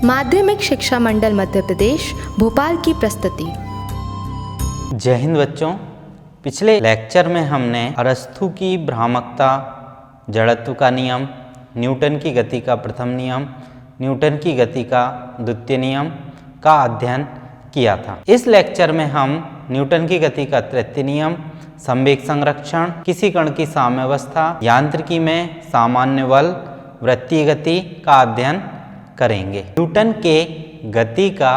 माध्यमिक शिक्षा मंडल मध्य प्रदेश भोपाल की प्रस्तुति। जय हिंद बच्चों, पिछले लेक्चर में हमने अरस्तु की भ्रामकता, जड़त्व का नियम, न्यूटन की गति का प्रथम नियम, न्यूटन की गति का द्वितीय नियम का अध्ययन किया था। इस लेक्चर में हम न्यूटन की गति का तृतीय नियम, संवेग संरक्षण, किसी कण की साम्यावस्था, यांत्रिकी में सामान्य बल, वृत्तीय गति का अध्ययन करेंगे। न्यूटन के गति का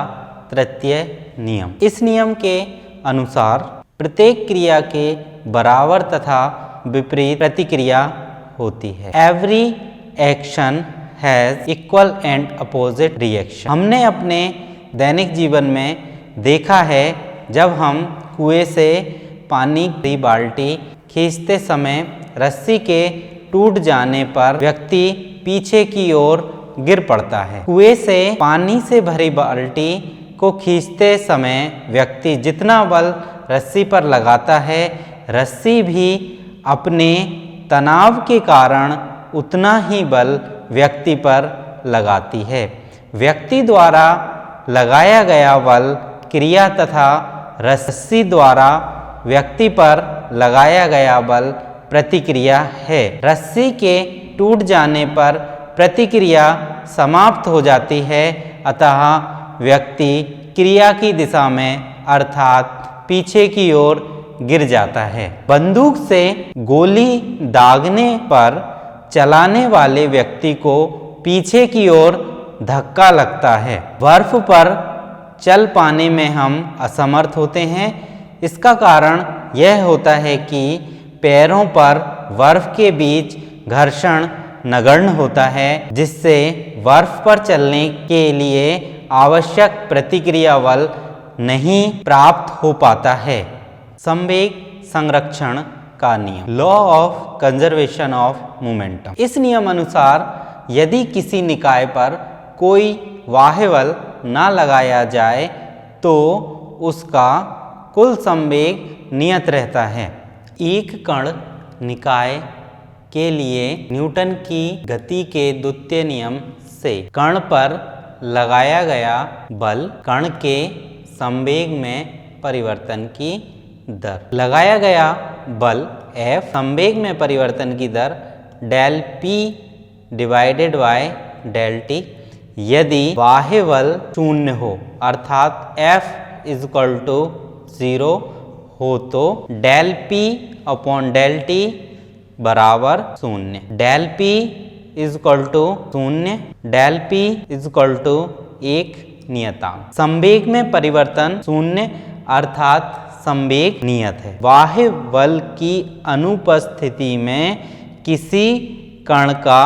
तृतीय नियम। इस नियम के अनुसार प्रत्येक क्रिया के बराबर तथा विपरीत प्रतिक्रिया होती है। Every action has equal and opposite reaction. हमने अपने दैनिक जीवन में देखा है, जब हम कुएं से पानी की बाल्टी खींचते समय रस्सी के टूट जाने पर व्यक्ति पीछे की ओर गिर पड़ता है। कुएं से पानी से भरी बाल्टी को खींचते समय व्यक्ति जितना बल रस्सी पर लगाता है, रस्सी भी अपने तनाव के कारण उतना ही बल व्यक्ति पर लगाती है। व्यक्ति द्वारा लगाया गया बल क्रिया तथा रस्सी द्वारा व्यक्ति पर लगाया गया बल प्रतिक्रिया है। रस्सी के टूट जाने पर प्रतिक्रिया समाप्त हो जाती है, अतः व्यक्ति क्रिया की दिशा में अर्थात पीछे की ओर गिर जाता है। बंदूक से गोली दागने पर चलाने वाले व्यक्ति को पीछे की ओर धक्का लगता है। बर्फ पर चल पाने में हम असमर्थ होते हैं। इसका कारण यह होता है कि पैरों पर बर्फ के बीच घर्षण नगण्य होता है, जिससे बर्फ पर चलने के लिए आवश्यक प्रतिक्रिया बल नहीं प्राप्त हो पाता है। संवेग संरक्षण का नियम, law of conservation of momentum. इस नियम अनुसार यदि किसी निकाय पर कोई बाह्य बल न लगाया जाए तो उसका कुल संवेग नियत रहता है। एक कण निकाय के लिए न्यूटन की गति के द्वितीय नियम से कण पर लगाया गया बल कण के संवेग में परिवर्तन की दर। लगाया गया बल F, संवेग में परिवर्तन की दर del P divided by del T। यदि बाह्य बल शून्य हो अर्थात F इज इक्वल टू 0 हो तो del P upon del T बराबर 0। Del P is equal to 0, del P is equal to 1 नियतांक। संवेग में परिवर्तन 0 अर्थात संवेग नियत है। बाह्य बल की अनुपस्थिति में किसी कण का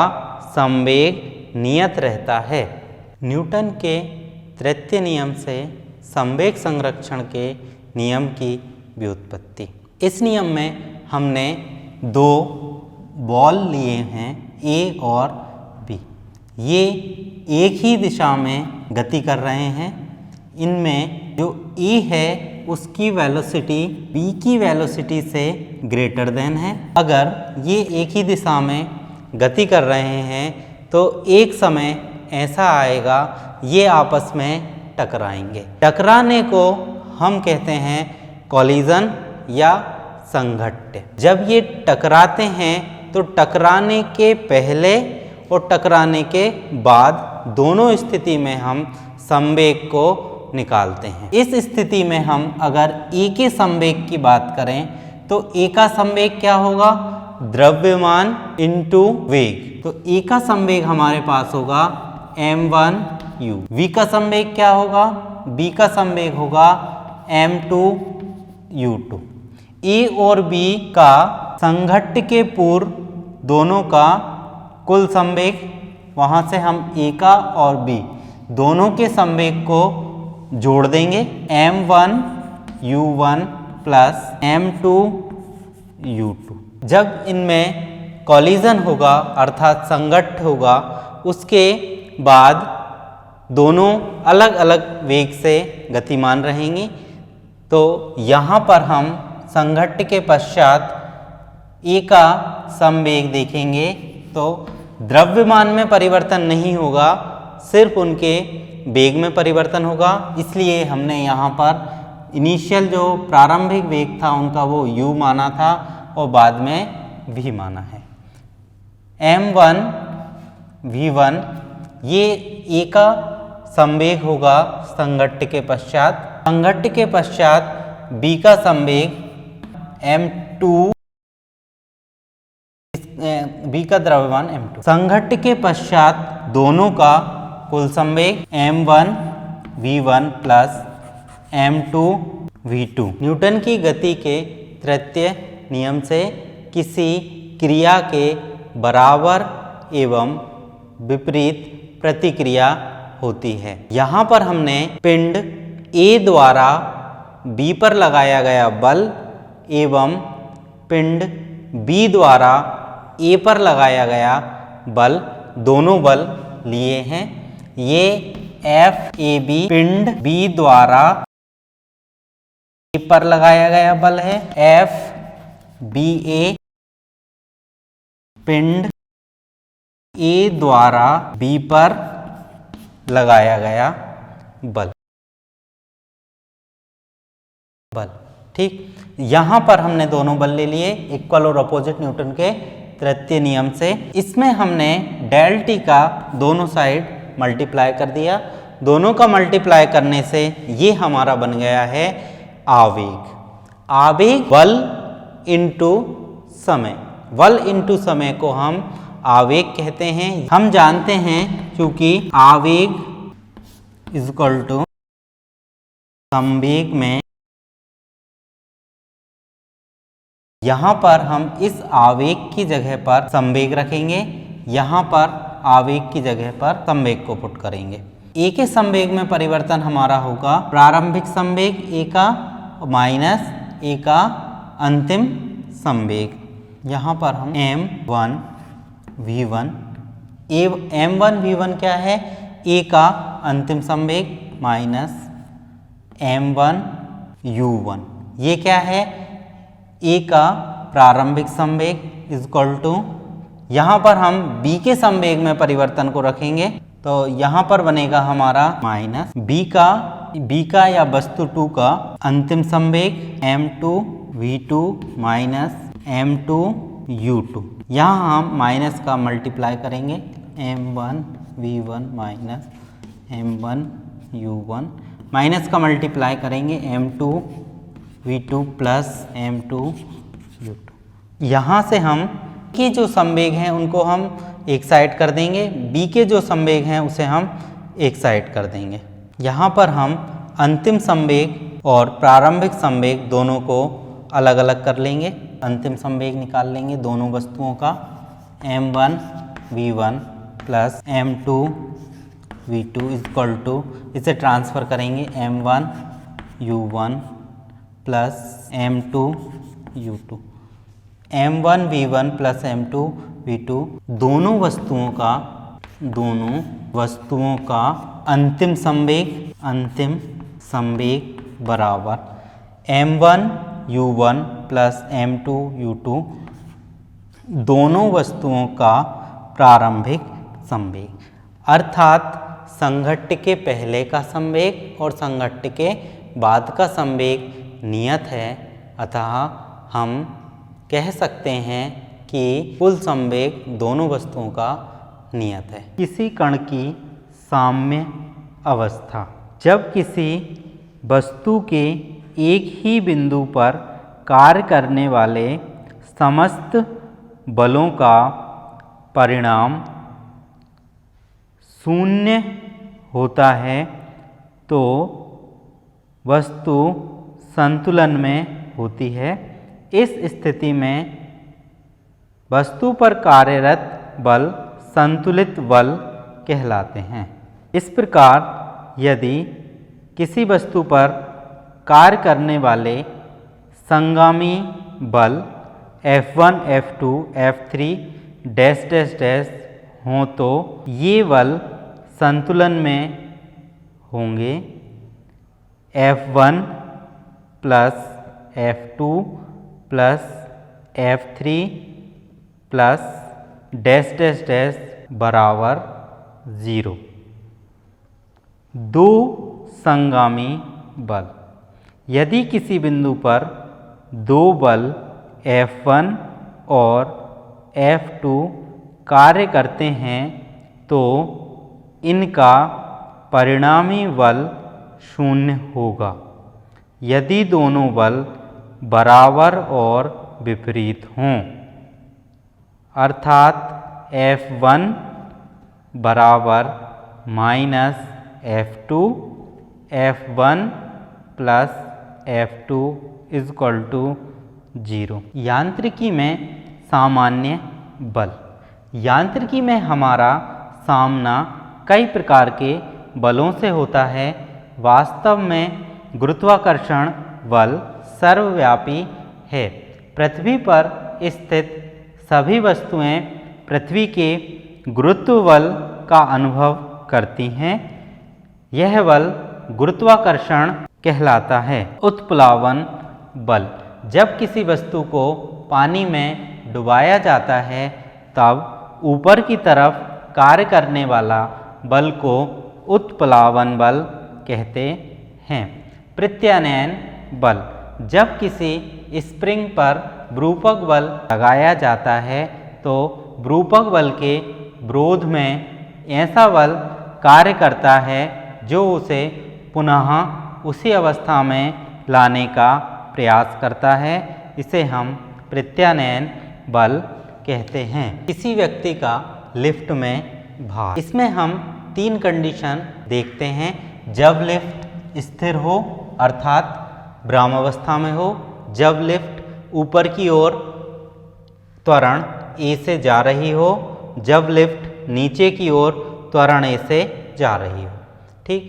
संवेग नियत रहता है। न्यूटन के तृतीय नियम से संवेग संरक्षण के नियम की व्युत्पत्ति। इस नियम में हमने दो बॉल लिए हैं, ए और बी। ये एक ही दिशा में गति कर रहे हैं। इनमें जो ए है उसकी वेलोसिटी बी की वेलोसिटी से ग्रेटर देन है। अगर ये एक ही दिशा में गति कर रहे हैं तो एक समय ऐसा आएगा ये आपस में टकराएंगे। टकराने को हम कहते हैं कॉलिजन या संघट्य। जब ये टकराते हैं तो टकराने के पहले और टकराने के बाद दोनों स्थिति में हम संवेग को निकालते हैं। इस स्थिति में हम अगर ए के संवेग की बात करें तो ए का संवेग क्या होगा? द्रव्यमान इंटू वेग। तो ए का संवेग हमारे पास होगा m1u। v का संवेग क्या होगा? b का संवेग होगा m2u2। ए और बी का संघट्य के पूर्व दोनों का कुल संवेग, वहाँ से हम ए का और बी दोनों के संवेग को जोड़ देंगे। m1u1 plus m2u2। जब इनमें कॉलिजन होगा अर्थात संघट्य होगा, उसके बाद दोनों अलग अलग वेग से गतिमान रहेंगी। तो यहाँ पर हम संघट्य के पश्चात ए का संवेग देखेंगे तो द्रव्यमान में परिवर्तन नहीं होगा, सिर्फ उनके वेग में परिवर्तन होगा, इसलिए हमने यहाँ पर इनिशियल जो प्रारंभिक वेग था उनका वो u माना था और बाद में v माना है। m1 v1 ये a का संवेग होगा संघट्ट के पश्चात, संघट्ट के पश्चात b का संवेग m2 b का द्रव्यमान m2, संघट्ट के पश्चात दोनों का कुल संवेग m1 v1 plus m2 v2। Newton की गति के तृतीय नियम से किसी क्रिया के बराबर एवं विपरीत प्रतिक्रिया होती है। यहाँ पर हमने पिंड A द्वारा B पर लगाया गया बल एवं पिंड B द्वारा A पर लगाया गया बल, दोनों बल लिए हैं। ये FAB पिंड B द्वारा A पर लगाया गया बल है, FBA पिंड A द्वारा B पर लगाया गया बल। ठीक, यहाँ पर हमने दोनों बल ले लिए इक्वल और अपोजिट न्यूटन के तृतीय नियम से। इसमें हमने डेल टी का दोनों साइड मल्टीप्लाई कर दिया, दोनों का मल्टीप्लाई करने से ये हमारा बन गया है आवेग। आवेग बल इंटू समय, बल इंटू समय को हम आवेग कहते हैं। हम जानते हैं क्योंकि आवेग इज इक्वल टू संवेग में, यहाँ पर हम इस आवेग की जगह पर संवेग रखेंगे, यहाँ पर आवेग की जगह पर संवेग को पुट करेंगे। ए के संवेग में परिवर्तन हमारा होगा प्रारंभिक संवेग ए का माइनस ए का अंतिम संवेग। यहाँ पर हम m1 v1, m1 v1 क्या है, ए का अंतिम संवेग माइनस m1 u1, ये क्या है, ए का प्रारंभिक संवेग इज इक्वल टू, यहाँ पर हम b के संवेग में परिवर्तन को रखेंगे तो यहाँ पर बनेगा हमारा माइनस b का या वस्तु 2 का अंतिम संवेग m2 v2 minus m2 u2। यहाँ हम माइनस का मल्टीप्लाई करेंगे m1 v1 minus m1 u1, minus का मल्टीप्लाई करेंगे m2 v2 plus m2 u2। यहाँ से हम के जो संवेग हैं उनको हम एक साइड कर देंगे, b के जो संवेग हैं उसे हम एक साइड कर देंगे। यहाँ पर हम अंतिम संवेग और प्रारंभिक संवेग दोनों को अलग अलग कर लेंगे, अंतिम संवेग निकाल लेंगे दोनों वस्तुओं का, m1 v1 plus m2 v2 is equal to, इसे ट्रांसफ़र करेंगे m1 u1 plus m2 u2, m1 v1 plus m2 v2 दोनों वस्तुओं का अंतिम संवेग बराबर m1 u1 plus m2 u2 दोनों वस्तुओं का प्रारंभिक संवेग, अर्थात संघट्ट के पहले का संवेग और संघट्ट के बाद का संवेग नियत है, अतः हम कह सकते हैं कि कुल संवेग दोनों वस्तुओं का नियत है। किसी कण की साम्य अवस्था, जब किसी वस्तु के एक ही बिंदु पर कार्य करने वाले समस्त बलों का परिणाम शून्य होता है तो वस्तु संतुलन में होती है। इस स्थिति में वस्तु पर कार्यरत बल संतुलित बल कहलाते हैं। इस प्रकार यदि किसी वस्तु पर कार्य करने वाले संगामी बल F1, F2, F3 dash dash dash हों तो ये बल संतुलन में होंगे। F1 plus F2 plus F3 plus dash dash dash बराबर 0। दो संगामी बल। यदि किसी बिंदु पर दो बल F1 और F2 कार्य करते हैं तो इनका परिणामी बल 0 होगा यदि दोनों बल बराबर और विपरीत हों, अर्थात F1 बराबर -F2, F1 plus F2 equal to 0। यांत्रिकी में सामान्य बल। यांत्रिकी में हमारा सामना कई प्रकार के बलों से होता है। वास्तव में गुरुत्वाकर्षण बल सर्वव्यापी है। पृथ्वी पर स्थित सभी वस्तुएं पृथ्वी के गुरुत्व बल का अनुभव करती हैं। यह बल गुरुत्वाकर्षण कहलाता है। उत्प्लावन बल। जब किसी वस्तु को पानी में डुबाया जाता है तब ऊपर की तरफ कार्य करने वाला बल को उत्प्लावन बल कहते हैं। प्रत्यानयन बल। जब किसी स्प्रिंग पर विरूपक बल लगाया जाता है तो विरूपक बल के विरोध में ऐसा बल कार्य करता है जो उसे पुनः उसी अवस्था में लाने का प्रयास करता है। इसे हम प्रत्यानयन बल कहते हैं। किसी व्यक्ति का लिफ्ट में भार। इसमें हम 3 कंडीशन देखते हैं। जब लिफ्ट स्थिर हो अर्थात विरामावस्था में हो, जब लिफ्ट ऊपर की ओर त्वरण ए से जा रही हो, जब लिफ्ट नीचे की ओर त्वरण ए से जा रही हो। ठीक,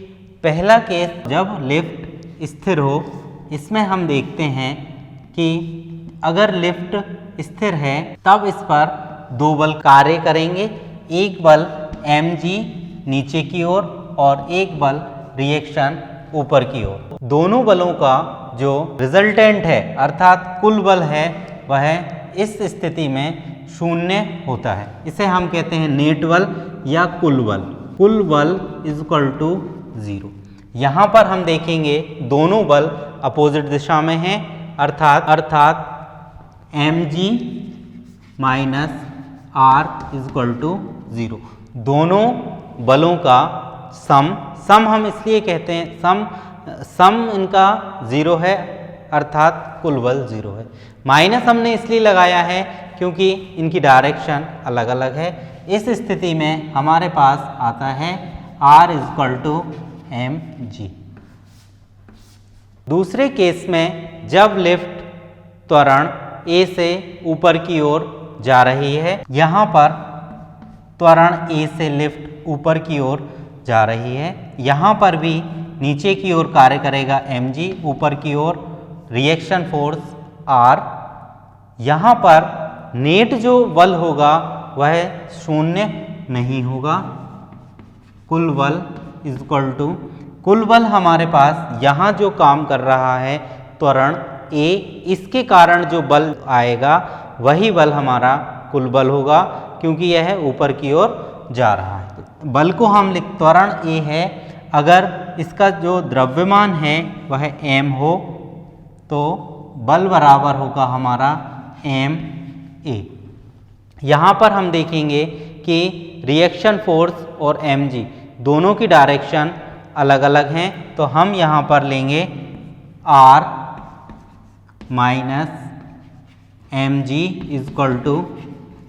पहला केस जब लिफ्ट स्थिर हो, इसमें हम देखते हैं कि अगर लिफ्ट स्थिर है तब इस पर 2 बल कार्य करेंगे। एक बल mg नीचे की ओर और एक बल रिएक्शन ऊपर की ओर। दोनों बलों का जो रिजल्टेंट है अर्थात कुल बल है वह इस स्थिति में 0 होता है। इसे हम कहते हैं नेट बल या कुल बल। कुल बल इक्वल टू 0। यहाँ पर हम देखेंगे दोनों बल अपोजिट दिशा में हैं अर्थात mg minus r equal to 0। दोनों बलों का सम हम इसलिए कहते हैं सम इनका 0 है अर्थात कुल बल 0 है। माइनस हमने इसलिए लगाया है क्योंकि इनकी डायरेक्शन अलग अलग है। इस स्थिति में हमारे पास आता है r इक्वल टू mg। दूसरे केस में जब लिफ्ट त्वरण a से ऊपर की ओर जा रही है, यहाँ पर त्वरण a से लिफ्ट ऊपर की ओर जा रही है, यहाँ पर भी नीचे की ओर कार्य करेगा mg, ऊपर की ओर रिएक्शन फोर्स r। यहाँ पर नेट जो बल होगा वह 0 नहीं होगा। कुल बल इक्वल टू कुल बल हमारे पास यहाँ जो काम कर रहा है त्वरण a, इसके कारण जो बल आएगा वही बल हमारा कुल बल होगा क्योंकि यह ऊपर की ओर जा रहा है। बल को हम त्वरण a है, अगर इसका जो द्रव्यमान है वह m हो तो बल बराबर होगा हमारा ma। यहाँ पर हम देखेंगे कि रिएक्शन फोर्स और mg दोनों की डायरेक्शन अलग अलग हैं, तो हम यहाँ पर लेंगे r minus mg equal to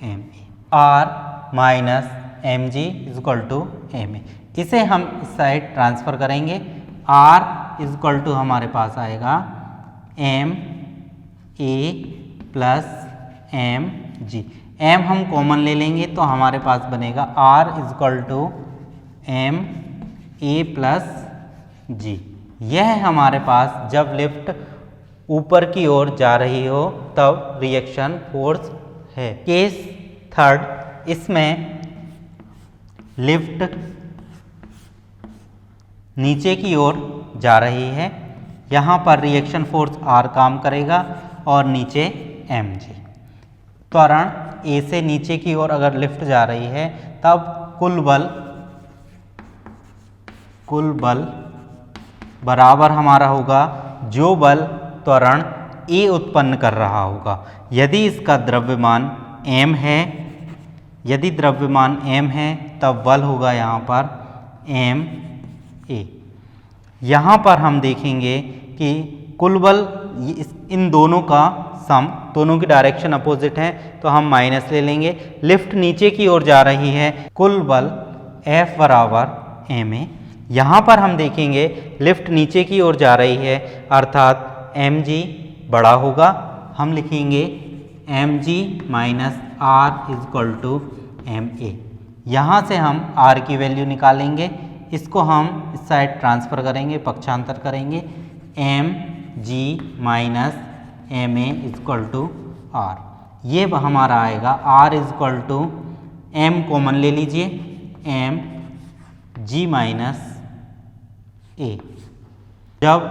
ma। r minus mg equal to ma। इसे हम इस साइड ट्रांसफ़र करेंगे। r इक्वल टू हमारे पास आएगा ma प्लस mg। m हम कॉमन ले लेंगे तो हमारे पास बनेगा r equal to ma plus g। यह हमारे पास जब लिफ्ट ऊपर की ओर जा रही हो तब रिएक्शन फोर्स है। केस थर्ड, इसमें लिफ्ट नीचे की ओर जा रही है, यहाँ पर रिएक्शन फोर्स R काम करेगा और नीचे mg। त्वरण A से नीचे की ओर अगर लिफ्ट जा रही है तब कुल कुल बल बराबर हमारा होगा जो बल त्वरण ए उत्पन्न कर रहा होगा। यदि इसका द्रव्यमान m है, यदि द्रव्यमान m है तब बल होगा यहाँ पर m a। यहाँ पर हम देखेंगे कि कुल बल इन दोनों का सम, दोनों की डायरेक्शन अपोजिट है तो हम माइनस ले लेंगे। लिफ्ट नीचे की ओर जा रही है, कुल बल F बराबर ma। यहाँ पर हम देखेंगे लिफ्ट नीचे की ओर जा रही है अर्थात mg बड़ा होगा। हम लिखेंगे mg minus r is equal to ma। यहाँ से हम r की वैल्यू निकालेंगे, इसको हम इस साइड ट्रांसफ़र करेंगे, पक्षांतर करेंगे। mg minus ma is equal to r, ये हमारा आएगा r is equal to m common ले लीजिए, m g माइनस a। जब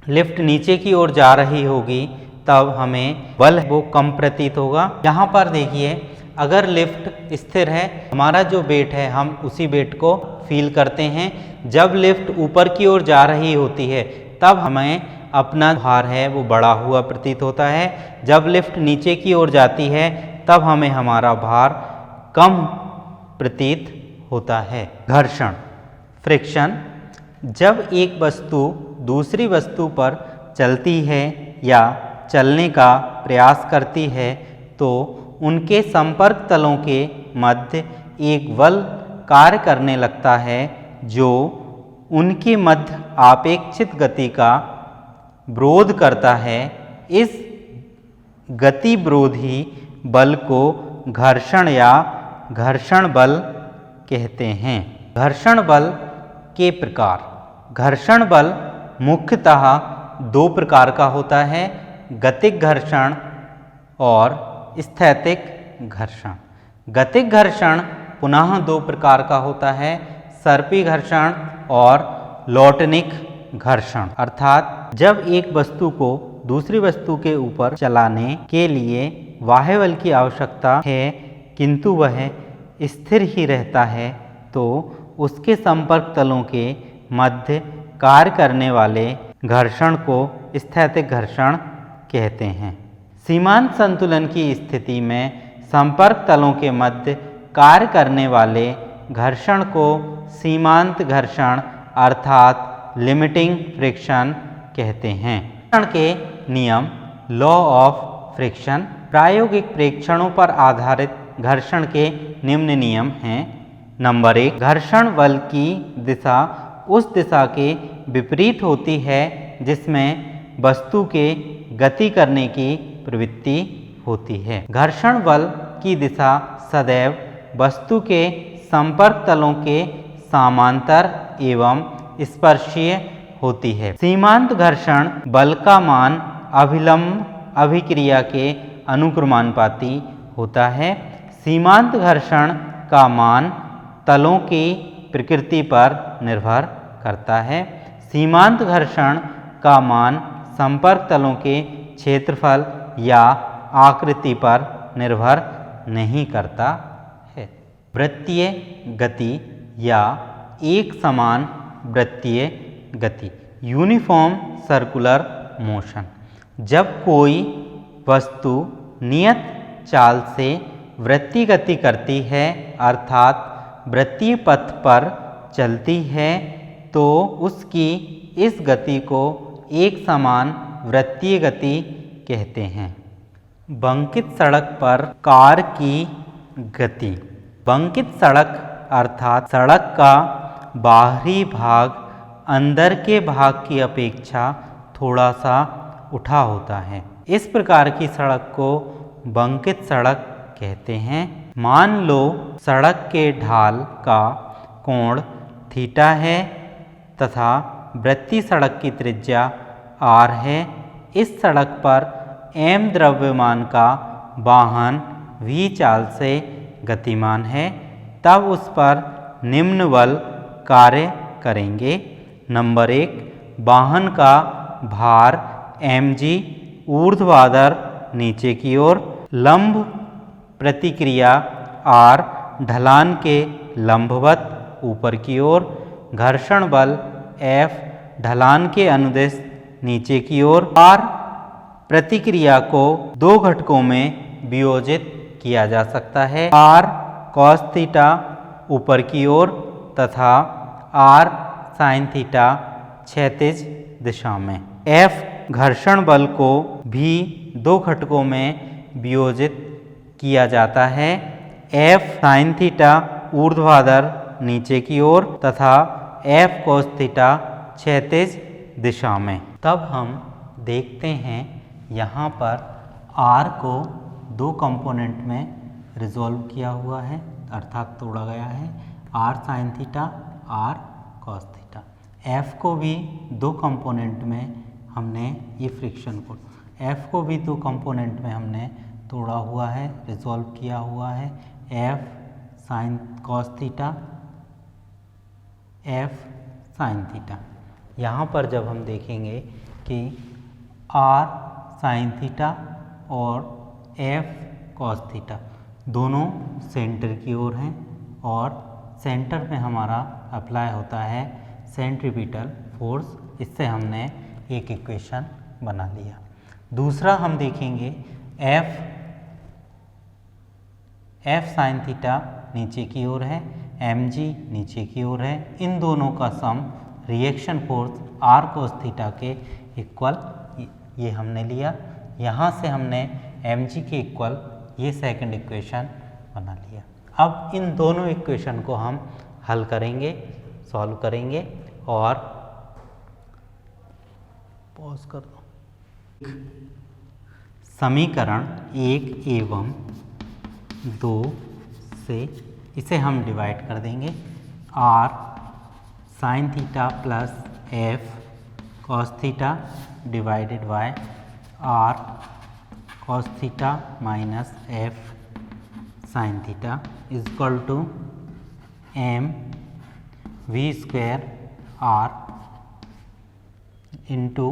लिफ्ट नीचे की ओर जा रही होगी तब हमें बल वो कम प्रतीत होगा। यहाँ पर देखिए अगर लिफ्ट स्थिर है, हमारा जो वेट है हम उसी वेट को फील करते हैं। जब लिफ्ट ऊपर की ओर जा रही होती है तब हमें अपना भार है वो बड़ा हुआ प्रतीत होता है। जब लिफ्ट नीचे की ओर जाती है तब हमें हमारा भार कम प्रतीत होता है। घर्षण, फ्रिक्शन, जब एक वस्तु दूसरी वस्तु पर चलती है या चलने का प्रयास करती है तो उनके संपर्क तलों के मध्य एक बल कार्य करने लगता है जो उनके मध्य आपेक्षित गति का विरोध करता है। इस गति विरोधी बल को घर्षण या घर्षण बल कहते हैं। घर्षण बल के प्रकार, घर्षण बल मुख्यतः दो प्रकार का होता है, गतिक घर्षण और स्थैतिक घर्षण। गतिक घर्षण पुनः दो प्रकार का होता है, सर्पी घर्षण और लॉटनिक घर्षण। अर्थात जब एक वस्तु को दूसरी वस्तु के ऊपर चलाने के लिए बाह्य बल की आवश्यकता है किंतु वह स्थिर ही रहता है तो उसके संपर्क तलों के मध्य कार्य करने वाले घर्षण को स्थैतिक घर्षण कहते हैं। सीमांत संतुलन की स्थिति में संपर्क तलों के मध्य कार्य करने वाले घर्षण को सीमांत घर्षण अर्थात लिमिटिंग फ्रिक्शन कहते हैं। घर्षण के नियम, लॉ ऑफ फ्रिक्शन, प्रायोगिक प्रेक्षणों पर आधारित घर्षण के निम्न नियम हैं। नंबर 1, घर्षण बल की दिशा उस दिशा के विपरीत होती है जिसमें वस्तु के गति करने की प्रवृत्ति होती है। घर्षण बल की दिशा सदैव वस्तु के संपर्क तलों के समांतर एवं स्पर्शीय होती है। सीमांत घर्षण बल का मान अभिलंब अभिक्रिया के अनुक्रमानुपाती होता है। सीमांत घर्षण का मान तलों की प्रकृति पर निर्भर करता है। सीमांत घर्षण का मान संपर्क तलों के क्षेत्रफल या आकृति पर निर्भर नहीं करता है। वृत्तीय गति या एक समान वृत्तीय गति, यूनिफॉर्म सर्कुलर मोशन, जब कोई वस्तु नियत चाल से वृत्तीय गति करती है अर्थात वृत्तीय पथ पर चलती है तो उसकी इस गति को एक समान वृत्तीय गति कहते हैं। बंकित सड़क पर कार की गति, बंकित सड़क अर्थात सड़क का बाहरी भाग अंदर के भाग की अपेक्षा थोड़ा सा उठा होता है। इस प्रकार की सड़क को बंकित सड़क कहते हैं। मान लो सड़क के ढाल का कोण थीटा है तथा वृत्तीय सड़क की त्रिज्या r है। इस सड़क पर m द्रव्यमान का वाहन v चाल से गतिमान है, तब उस पर निम्न बल कार्य करेंगे। नंबर 1, वाहन का भार mg ऊर्ध्वाधर नीचे की ओर, लंब प्रतिक्रिया r ढलान के लंबवत ऊपर की ओर, घर्षण बल F ढलान के अनुदिश नीचे की ओर, R प्रतिक्रिया को दो घटकों में वियोजित किया जा सकता है, R cos थीटा ऊपर की ओर तथा R sin थीटा क्षैतिज दिशा में। F घर्षण बल को भी दो घटकों में वियोजित किया जाता है, F sin थीटा ऊर्ध्वाधर नीचे की ओर तथा F cos थीटा क्षैतिज दिशा में। तब हम देखते हैं यहाँ पर R को दो कंपोनेंट में रिजॉल्व किया हुआ है, अर्थात तोड़ा गया है, R sin theta R cos theta. F को भी दो कंपोनेंट में हमने ये फ्रिक्शन को F को भी दो कंपोनेंट में हमने तोड़ा हुआ है, रिजॉल्व किया हुआ है, F sin cos theta F sin theta. यहाँ पर जब हम देखेंगे कि R sin थीटा और F cos थीटा दोनों सेंटर की ओर हैं और सेंटर में हमारा अप्लाई होता है सेंट्रीपिटल फोर्स, इससे हमने एक इक्वेशन बना लिया। दूसरा हम देखेंगे F sin थीटा नीचे की ओर है, mg नीचे की ओर है, इन दोनों का sum reaction force R cos theta के इक्वल ये हमने लिया। यहाँ से हमने mg के इक्वल ये सेकंड इक्वेशन बना लिया। अब इन दोनों इक्वेशन को हम हल करेंगे, सॉल्व करेंगे और पॉज कर दो। समीकरण 1 एवं 2 से इसे हम डिवाइड कर देंगे। R sin theta plus F cos theta divided by R cos theta minus F sin theta is equal to m v square R into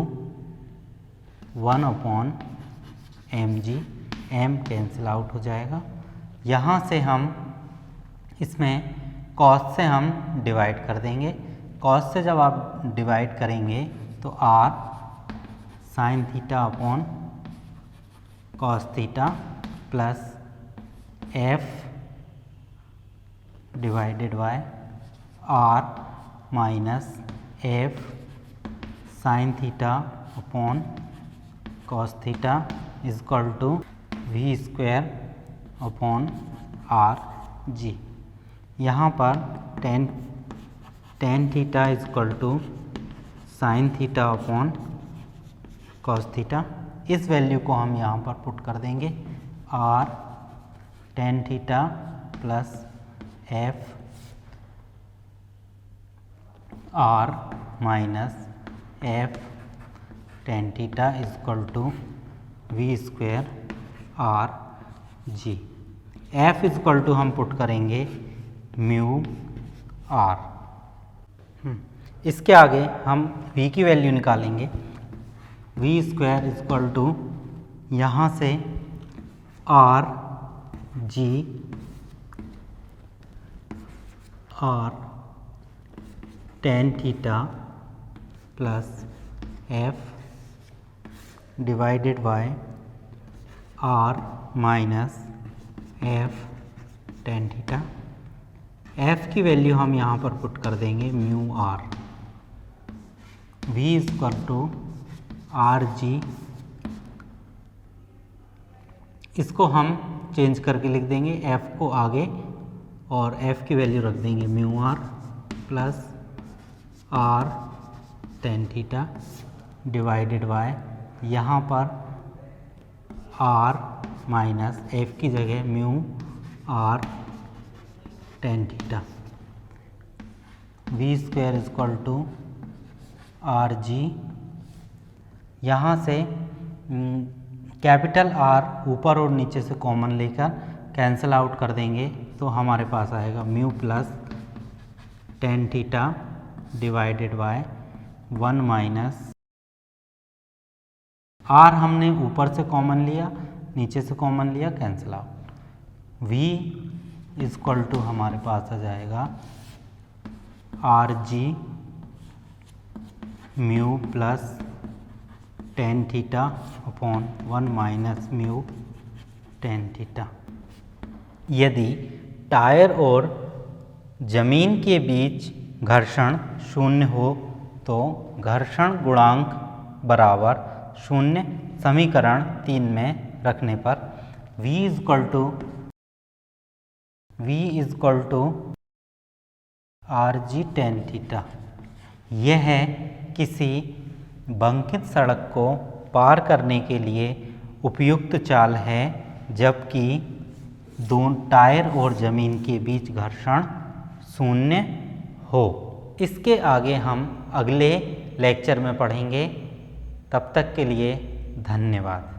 1/mg, m cancel out हो जाएगा। यहाँ से हम इसमें cos से हम डिवाइड कर देंगे। cos से जब आप डिवाइड करेंगे तो R sin theta upon cos theta plus F divided by R minus F sin theta upon cos theta is equal to v square upon R g। यहाँ पर tan theta is equal to sine theta upon cos theta. इस value को हम यहाँ पर put कर देंगे। R tan theta plus F R minus F tan theta is equal to v square R g। F is equal to हम put करेंगे mu R। इसके आगे हम v की वैल्यू निकालेंगे। v square is equal to यहाँ से R g R tan theta plus F divided by R minus F tan theta. F की वैल्यू हम यहाँ पर पुट कर देंगे mu R। v is equal to R G, इसको हम चेंज करके लिख देंगे f को आगे और f की वैल्यू रख देंगे mu R plus R tan theta divided by यहाँ पर R माइनस f की जगह mu R tan theta. v square is equal to R G. यहाँ से कैपिटल R ऊपर और नीचे से कॉमन लेकर कैंसिल आउट कर देंगे तो हमारे पास आएगा mu plus tan theta divided bye 1 minus R हमने ऊपर से कॉमन लिया, नीचे से कॉमन लिया, cancel out. v is equal to हमारे पास आ जाएगा R G mu plus tan theta upon 1 minus mu tan theta. यदि टायर और जमीन के बीच घर्षण शून्य हो तो घर्षण गुणांक बराबर शून्य समीकरण 3 में रखने पर V is equal to R G tan theta. यह किसी बंकित सड़क को पार करने के लिए उपयुक्त चाल है जबकि दोनों टायर और ज़मीन के बीच घर्षण शून्य हो। इसके आगे हम अगले लेक्चर में पढ़ेंगे। तब तक के लिए धन्यवाद।